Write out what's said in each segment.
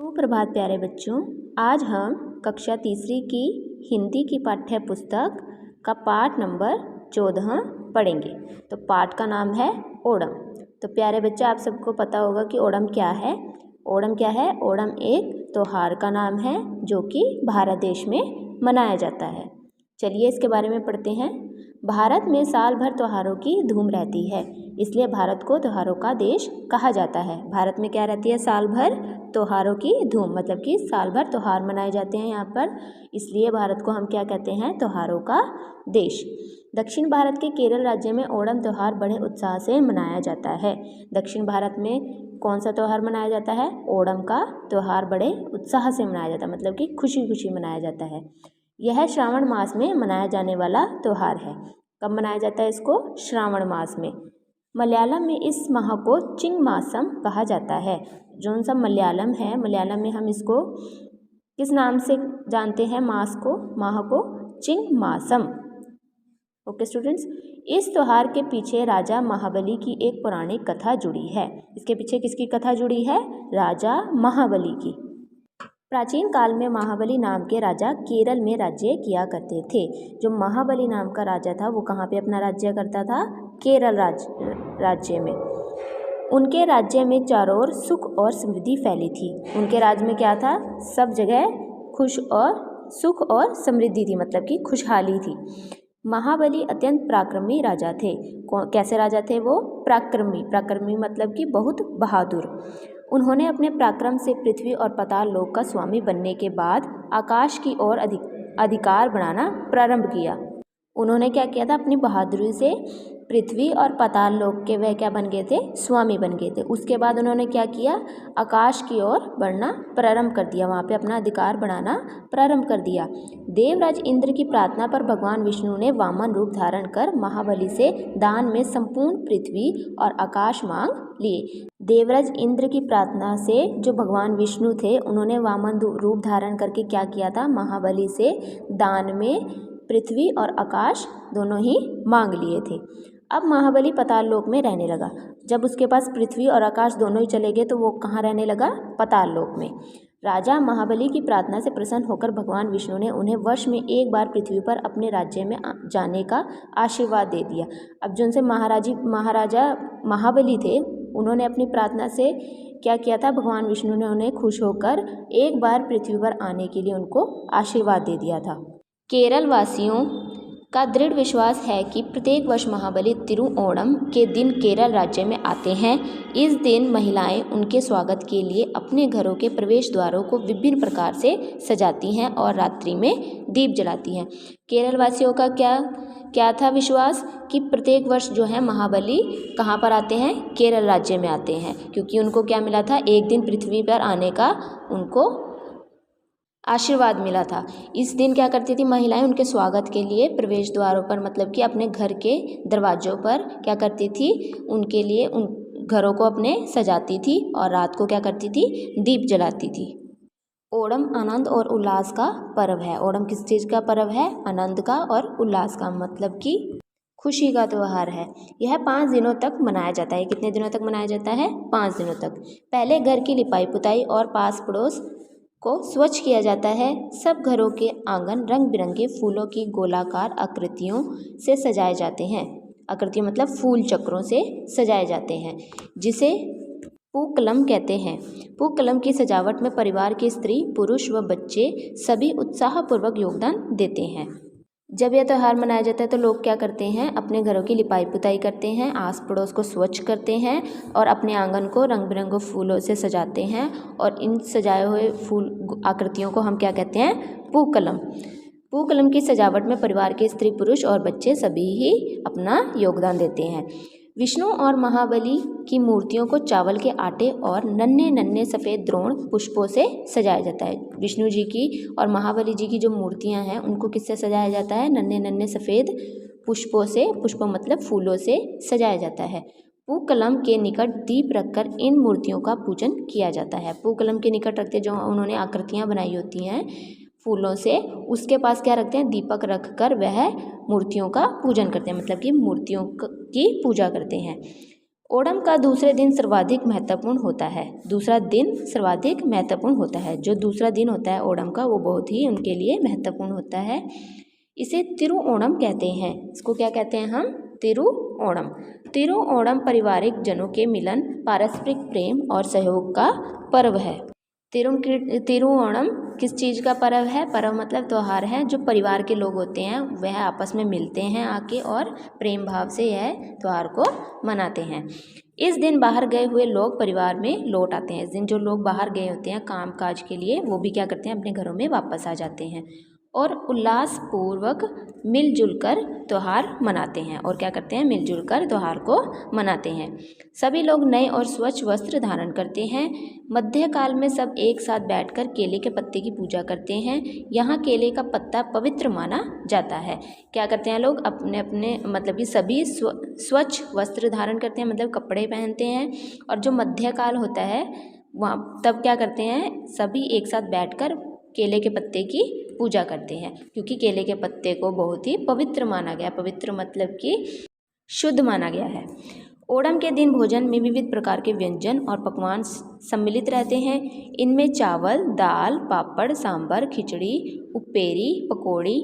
सुप्रभात प्यारे बच्चों। आज हम कक्षा तीसरी की हिंदी की पाठ्य पुस्तक का पाठ नंबर 14 पढ़ेंगे। तो पाठ का नाम है ओणम। तो प्यारे बच्चे, आप सबको पता होगा कि ओणम क्या है। ओणम क्या है? ओणम एक त्योहार का नाम है जो कि भारत देश में मनाया जाता है। चलिए इसके बारे में पढ़ते हैं। भारत में साल भर त्योहारों की धूम रहती है, इसलिए भारत को त्योहारों का देश कहा जाता है। भारत में क्या रहती है? साल भर त्योहारों की धूम, मतलब कि साल भर त्योहार मनाए जाते हैं यहाँ पर, इसलिए भारत को हम क्या कहते हैं? त्योहारों का देश। दक्षिण भारत के केरल राज्य में ओणम त्यौहार बड़े उत्साह से मनाया जाता है। दक्षिण भारत में कौन सा त्यौहार मनाया जाता है? ओणम का त्यौहार बड़े उत्साह से मनाया जाता है, मतलब कि खुशी खुशी मनाया जाता है। यह श्रावण मास में मनाया जाने वाला त्यौहार है। कब मनाया जाता है इसको? श्रावण मास में। मलयालम में इस माह को चिंग मासम कहा जाता है। जो सा मलयालम है, मलयालम में हम इसको किस नाम से जानते हैं? मास को, माह को चिंग मासम। ओके स्टूडेंट्स, इस त्यौहार के पीछे राजा महाबली की एक पौराणिक कथा जुड़ी है। इसके पीछे किसकी कथा जुड़ी है? राजा महाबली की। प्राचीन काल में महाबली नाम के राजा केरल में राज्य किया करते थे। जो महाबली नाम का राजा था वो कहाँ पे अपना राज्य करता था? केरल राज्य में। उनके राज्य में चारों ओर सुख और समृद्धि फैली थी। उनके राज्य में क्या था? सब जगह सुख और समृद्धि थी, मतलब कि खुशहाली थी। महाबली अत्यंत पराक्रमी राजा थे। कैसे राजा थे वो? पराक्रमी मतलब कि बहुत बहादुर। उन्होंने अपने पराक्रम से पृथ्वी और पाताल लोक का स्वामी बनने के बाद आकाश की ओर अधिकार बढ़ाना प्रारंभ किया। उन्होंने क्या किया था? अपनी बहादुरी से पृथ्वी और पाताल लोक के वह क्या बन गए थे? स्वामी बन गए थे। उसके बाद उन्होंने क्या किया? आकाश की ओर बढ़ना प्रारंभ कर दिया, वहाँ पे अपना अधिकार बढ़ाना प्रारंभ कर दिया। देवराज इंद्र की प्रार्थना पर भगवान विष्णु ने वामन रूप धारण कर महाबली से दान में संपूर्ण पृथ्वी और आकाश मांग लिए। देवराज इंद्र की प्रार्थना से जो भगवान विष्णु थे, उन्होंने वामन रूप धारण करके क्या किया था? महाबली से दान में पृथ्वी और आकाश दोनों ही मांग लिए थे। अब महाबली पाताल लोक में रहने लगा। जब उसके पास पृथ्वी और आकाश दोनों ही चले गए तो वो कहाँ रहने लगा? पाताल लोक में। राजा महाबली की प्रार्थना से प्रसन्न होकर भगवान विष्णु ने उन्हें वर्ष में एक बार पृथ्वी पर अपने राज्य में जाने का आशीर्वाद दे दिया। अब जो उनसे महाराजा महाबली थे, उन्होंने अपनी प्रार्थना से क्या किया था? भगवान विष्णु ने उन्हें खुश होकर एक बार पृथ्वी पर आने के लिए उनको आशीर्वाद दे दिया था। केरल वासियों का दृढ़ विश्वास है कि प्रत्येक वर्ष महाबली तिरुओणम के दिन केरल राज्य में आते हैं। इस दिन महिलाएं उनके स्वागत के लिए अपने घरों के प्रवेश द्वारों को विभिन्न प्रकार से सजाती हैं और रात्रि में दीप जलाती हैं। केरल वासियों का क्या था विश्वास? कि प्रत्येक वर्ष जो है महाबली कहाँ पर आते हैं? केरल राज्य में आते हैं, क्योंकि उनको क्या मिला था? एक दिन पृथ्वी पर आने का उनको आशीर्वाद मिला था। इस दिन क्या करती थी महिलाएं? उनके स्वागत के लिए प्रवेश द्वारों पर, मतलब कि अपने घर के दरवाजों पर क्या करती थी? उनके लिए उन घरों को अपने सजाती थी और रात को क्या करती थी? दीप जलाती थी। ओणम आनंद और उल्लास का पर्व है। ओणम किस चीज़ का पर्व है? आनंद का और उल्लास का, मतलब कि खुशी का त्यौहार है। यह 5 दिनों तक मनाया जाता है। कितने दिनों तक मनाया जाता है? 5 दिनों तक। पहले घर की लिपाई पुताई और पास पड़ोस को स्वच्छ किया जाता है। सब घरों के आंगन रंग बिरंगे फूलों की गोलाकार आकृतियों से सजाए जाते हैं। आकृतियाँ मतलब फूल चक्रों से सजाए जाते हैं, जिसे पूक्कलम कहते हैं। पूक्कलम की सजावट में परिवार के स्त्री, पुरुष व बच्चे सभी उत्साहपूर्वक योगदान देते हैं। जब यह त्यौहार मनाया जाता है तो लोग क्या करते हैं? अपने घरों की लिपाई पुताई करते हैं, आस पड़ोस को स्वच्छ करते हैं और अपने आंगन को रंग बिरंगों फूलों से सजाते हैं। और इन सजाए हुए फूल आकृतियों को हम क्या कहते हैं? पूक्कलम। पूक्कलम की सजावट में परिवार के स्त्री, पुरुष और बच्चे सभी ही अपना योगदान देते हैं। विष्णु और महाबली की मूर्तियों को चावल के आटे और नन्हे नन्हे सफ़ेद द्रोण पुष्पों से सजाया जाता है। विष्णु जी की और महाबली जी की जो मूर्तियां हैं उनको किससे सजाया जाता है? नन्हे नन्हे सफ़ेद पुष्पों से, पुष्पों मतलब फूलों से सजाया जाता है। पूक्कलम के निकट दीप रखकर इन मूर्तियों का पूजन किया जाता है। पूक्कलम के निकट रखते जो उन्होंने आकृतियाँ बनाई होती हैं फूलों से, उसके पास क्या रखते हैं? दीपक रखकर वह मूर्तियों का पूजन करते हैं, मतलब कि मूर्तियों की पूजा करते हैं। ओणम का दूसरे दिन सर्वाधिक महत्वपूर्ण होता है। दूसरा दिन सर्वाधिक महत्वपूर्ण होता है। जो दूसरा दिन होता है ओणम का वो बहुत ही उनके लिए महत्वपूर्ण होता है। इसे तिरुओणम कहते हैं। इसको क्या कहते हैं हम? तिरुओणम। तिरुओणम पारिवारिक जनों के मिलन, पारस्परिक प्रेम और सहयोग का पर्व है। तिरुओणम किस चीज़ का पर्व है? पर्व मतलब त्यौहार है। जो परिवार के लोग होते हैं वह आपस में मिलते हैं आके और प्रेम भाव से यह त्यौहार को मनाते हैं। इस दिन बाहर गए हुए लोग परिवार में लौट आते हैं। इस दिन जो लोग बाहर गए होते हैं काम काज के लिए वो भी क्या करते हैं? अपने घरों में वापस आ जाते हैं और उल्लासपूर्वक मिलजुल कर त्यौहार मनाते हैं। और क्या करते हैं? मिलजुल कर त्यौहार को मनाते हैं। सभी लोग नए और स्वच्छ वस्त्र धारण करते हैं। मध्यकाल में सब एक साथ बैठकर केले के पत्ते की पूजा करते हैं। यहाँ केले का पत्ता पवित्र माना जाता है। क्या करते हैं लोग? अपने अपने मतलब कि सभी स्वच्छ वस्त्र धारण करते हैं, मतलब कपड़े पहनते हैं। और जो मध्यकाल होता है वहाँ तब क्या करते हैं? सभी एक साथ बैठकर केले के पत्ते की पूजा करते हैं, क्योंकि केले के पत्ते को बहुत ही पवित्र माना गया। पवित्र मतलब कि शुद्ध माना गया है। ओणम के दिन भोजन में विविध प्रकार के व्यंजन और पकवान सम्मिलित रहते हैं। इनमें चावल, दाल, पापड़, सांभर, खिचड़ी, उपेरी, पकौड़ी,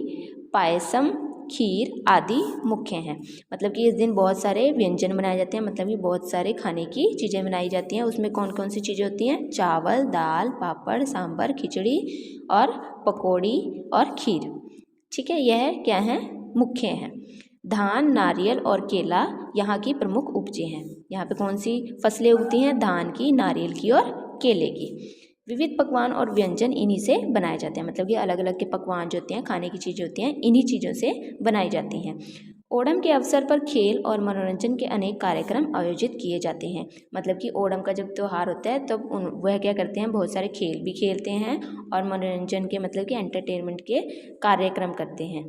पायसम, खीर आदि मुख्य हैं। मतलब कि इस दिन बहुत सारे व्यंजन बनाए जाते हैं, मतलब कि बहुत सारे खाने की चीज़ें बनाई जाती हैं। उसमें कौन कौन सी चीज़ें होती हैं? चावल, दाल, पापड़, सांभर, खिचड़ी और पकौड़ी और खीर। ठीक है, यह क्या है? मुख्य हैं। धान, नारियल और केला यहाँ की प्रमुख उपजें हैं। यहाँ पे कौन सी फसलें उगती हैं? धान की, नारियल की और केले की। विविध पकवान और व्यंजन इन्हीं से बनाए जाते हैं। मतलब कि अलग अलग के पकवान जो होते हैं, खाने की चीज़ें होती हैं, इन्हीं चीज़ों से बनाई जाती हैं। ओणम के अवसर पर खेल और मनोरंजन के अनेक कार्यक्रम आयोजित किए जाते हैं। मतलब कि ओणम का जब त्यौहार होता है तब वह क्या करते हैं? बहुत सारे खेल भी खेलते हैं और मनोरंजन के मतलब कि एंटरटेनमेंट के कार्यक्रम करते हैं।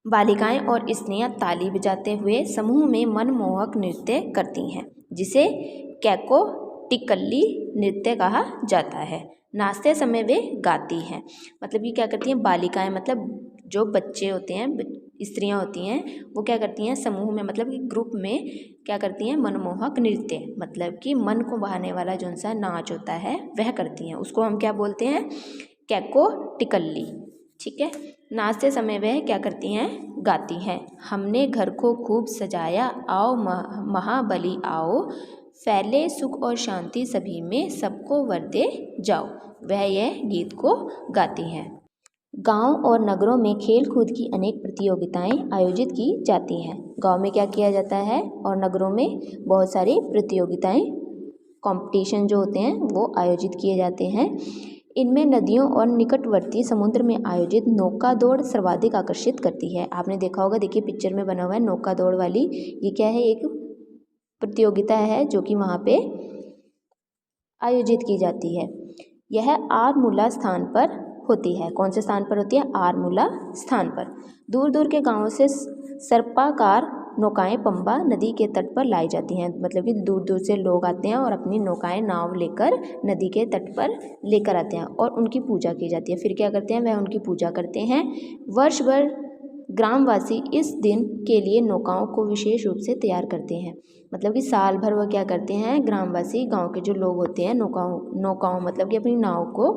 बालिकाएं और स्त्रियां ताली बजाते हुए समूह में मनमोहक नृत्य करती हैं, जिसे कैको टिकल्ली नृत्य कहा जाता है। नाचते समय वे गाती हैं। मतलब ये क्या करती हैं? बालिकाएं मतलब जो बच्चे होते हैं, स्त्रियां होती हैं, वो क्या करती हैं? समूह में मतलब कि ग्रुप में क्या करती हैं? मनमोहक नृत्य मतलब कि मन को बहाने वाला जो सा नाच होता है वह करती हैं। उसको हम क्या बोलते हैं? कैको टिकल्ली। ठीक है। नाचते समय वह क्या करती हैं? गाती हैं। हमने घर को खूब सजाया, आओ महाबली आओ, फैले सुख और शांति सभी में, सबको वर दे जाओ। वह यह गीत को गाती हैं। गांव और नगरों में खेल कूद की अनेक प्रतियोगिताएं आयोजित की जाती हैं। गांव में क्या किया जाता है और नगरों में बहुत सारी प्रतियोगिताएं, कंपटीशन जो होते हैं वो आयोजित किए जाते हैं। इनमें नदियों और निकटवर्ती समुद्र में आयोजित नौका दौड़ सर्वाधिक आकर्षित करती है। आपने देखा होगा, देखिए पिक्चर में बना हुआ है नौका दौड़ वाली। ये क्या है? एक प्रतियोगिता है जो कि वहाँ पे आयोजित की जाती है। यह आरमूला स्थान पर होती है। कौन से स्थान पर होती है? आरमूला स्थान पर। दूर दूर के गांवों से सर्पाकार नौकाएं पंबा नदी के तट पर लाई जाती हैं। मतलब कि दूर दूर से लोग आते हैं और अपनी नौकाएं नाव लेकर नदी के तट पर लेकर आते हैं और उनकी पूजा की जाती है। फिर क्या करते हैं? वह उनकी पूजा करते हैं। वर्ष भर ग्रामवासी इस दिन के लिए नौकाओं को विशेष रूप से तैयार करते हैं। मतलब कि साल भर वह क्या करते हैं? ग्रामवासी, गांव के जो लोग होते हैं, नौकाओं मतलब कि अपनी नाव को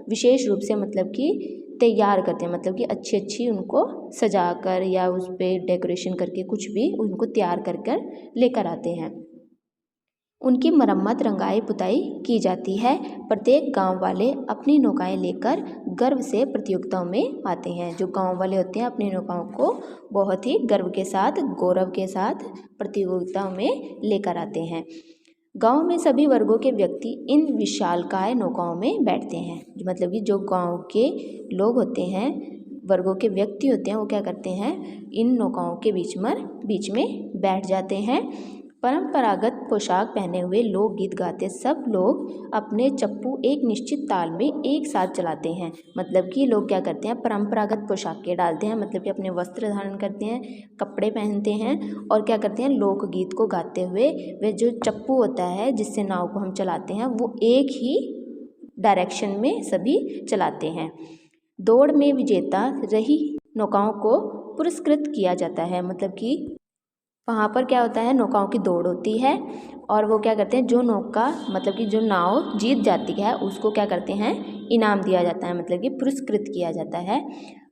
विशेष रूप से मतलब कि तैयार करते हैं। मतलब कि अच्छी अच्छी उनको सजा कर या उस पर डेकोरेशन करके कुछ भी उनको तैयार कर कर लेकर आते हैं। उनकी मरम्मत, रंगाई पुताई की जाती है। प्रत्येक गांव वाले अपनी नौकाएं लेकर गर्व से प्रतियोगिताओं में आते हैं। जो गांव वाले होते हैं अपनी नौकाओं को बहुत ही गर्व के साथ, गौरव के साथ प्रतियोगिताओं में लेकर आते हैं। गांव में सभी वर्गों के व्यक्ति इन विशालकाय नौकाओं में बैठते हैं। मतलब कि जो गांव के लोग होते हैं, वर्गों के व्यक्ति होते हैं, वो क्या करते हैं? इन नौकाओं के बीच में बैठ जाते हैं। परंपरागत पोशाक पहने हुए लोग गीत गाते सब लोग अपने चप्पू एक निश्चित ताल में एक साथ चलाते हैं। मतलब कि लोग क्या करते हैं? परंपरागत पोशाकें डालते हैं, मतलब कि अपने वस्त्र धारण करते हैं, कपड़े पहनते हैं और क्या करते हैं? लोकगीत को गाते हुए वे जो चप्पू होता है जिससे नाव को हम चलाते हैं वो एक ही डायरेक्शन में सभी चलाते हैं। दौड़ में विजेता रही नौकाओं को पुरस्कृत किया जाता है। मतलब कि वहाँ पर क्या होता है, नौकाओं की दौड़ होती है और वो क्या करते हैं, जो नौका मतलब कि जो नाव जीत जाती है उसको क्या करते हैं, इनाम दिया जाता है, मतलब कि पुरस्कृत किया जाता है।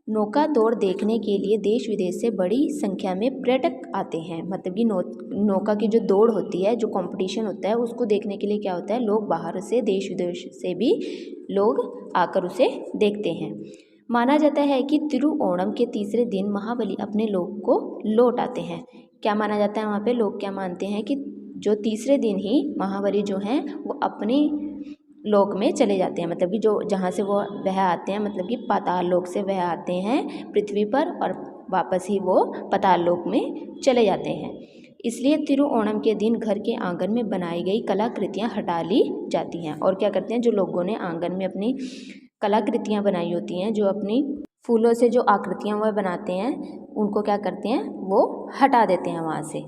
नौका दौड़ देखने के लिए देश विदेश से बड़ी संख्या में पर्यटक आते हैं, मतलब कि नौका की जो दौड़ होती है, जो कंपटीशन होता है, उसको देखने के लिए क्या होता है, लोग बाहर से देश विदेश से भी लोग आकर उसे देखते हैं। माना जाता है कि तिरुओणम के तीसरे दिन महाबली अपने लोक को लौट आते हैं। क्या माना जाता है, वहाँ पे लोग क्या मानते हैं कि जो तीसरे दिन ही महाबली जो हैं वो अपने लोक में चले जाते हैं, मतलब कि जो जहाँ से वह आते हैं, मतलब कि पाताल लोक से वह आते हैं पृथ्वी पर और वापस ही वो पाताल लोक में चले जाते हैं। इसलिए तिरुओणम के दिन घर के आंगन में बनाई गई कलाकृतियाँ हटा ली जाती हैं। और क्या करते हैं, जो लोगों ने आंगन में अपनी कलाकृतियाँ बनाई होती हैं, जो अपनी फूलों से जो आकृतियाँ वह बनाते हैं, उनको क्या करते हैं, वो हटा देते हैं वहाँ से।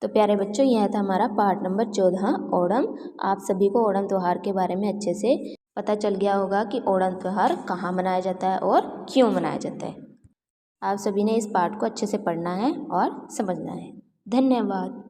तो प्यारे बच्चों, यह था हमारा पार्ट नंबर 14 ओणम। आप सभी को ओणम त्यौहार के बारे में अच्छे से पता चल गया होगा कि ओणम त्यौहार कहाँ मनाया जाता है और क्यों मनाया जाता है। आप सभी ने इस पार्ट को अच्छे से पढ़ना है और समझना है। धन्यवाद।